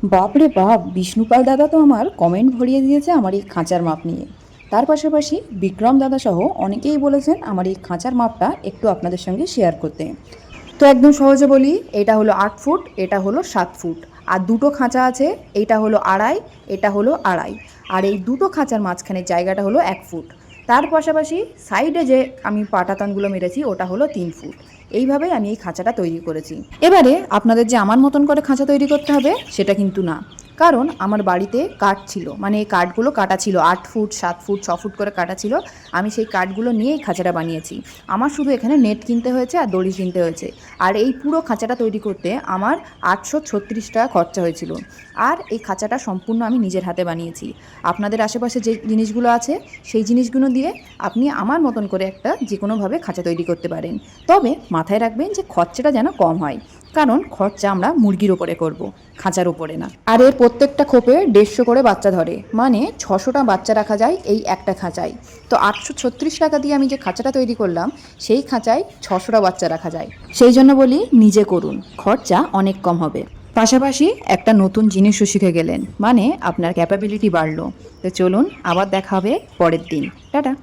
বাপরে বাপ, বিষ্ণুপাল দাদা তো আমার কমেন্ট ভরিয়ে দিয়েছে আমার এই খাঁচার মাপ নিয়ে। তার পাশাপাশি বিক্রম দাদা সহ অনেকেই বলেছেন আমার এই খাঁচার মাপটা একটু আপনাদের সঙ্গে শেয়ার করতে। তো একদম সহজে বলি, এটা হলো 8 ফুট, এটা হলো 7 ফুট। আর দুটো খাঁচা আছে, এইটা হলো আড়াই, এটা হলো আড়াই। আর এই দুটো খাঁচার মাঝখানের জায়গাটা হলো 1 ফুট। তার পাশাপাশি সাইডে যে আমি পাটাতনগুলো মেরেছি ওটা হলো 3 ফুট। এইভাবেই আমি এই খাঁচাটা তৈরি করেছি। এবারে আপনাদের যে আমার মতন করে খাঁচা তৈরি করতে হবে সেটা কিন্তু না, কারণ আমার বাড়িতে কাঠ ছিল, মানে এই কাঠগুলো কাটা ছিল 8 ফুট, 7 ফুট, 6 ফুট করে কাটা ছিল। আমি সেই কাঠগুলো নিয়েই খাঁচাটা বানিয়েছি। আমার শুধু এখানে নেট কিনতে হয়েছে আর দড়ি কিনতে হয়েছে। আর এই পুরো খাঁচাটা তৈরি করতে আমার 836 টাকা খরচা হয়েছিল। আর এই খাঁচাটা সম্পূর্ণ আমি নিজের হাতে বানিয়েছি। আপনাদের আশেপাশে যে জিনিসগুলো আছে সেই জিনিসগুলো দিয়ে আপনি আমার মতন করে একটা যে কোনোভাবে খাঁচা তৈরি করতে পারেন। তবে মাথায় রাখবেন যে খরচাটা যেন কম হয়, কারণ খরচা আমরা মুরগির ওপরে করব, খাঁচার ওপরে না। আর এর প্রত্যেকটা খোপে 150 করে বাচ্চা ধরে, মানে 600টা বাচ্চা রাখা যায় এই একটা খাঁচায়। তো 836 টাকা দিয়ে আমি যে খাঁচাটা তৈরি করলাম সেই খাঁচায় 600টা বাচ্চা রাখা যায়। সেই জন্য বলি নিজে করুন, খরচা অনেক কম হবে। পাশাপাশি একটা নতুন জিনিসও শিখে গেলেন, মানে আপনার ক্যাপাবিলিটি বাড়লো। তো চলুন, আবার দেখা হবে পরের দিন। টাটা।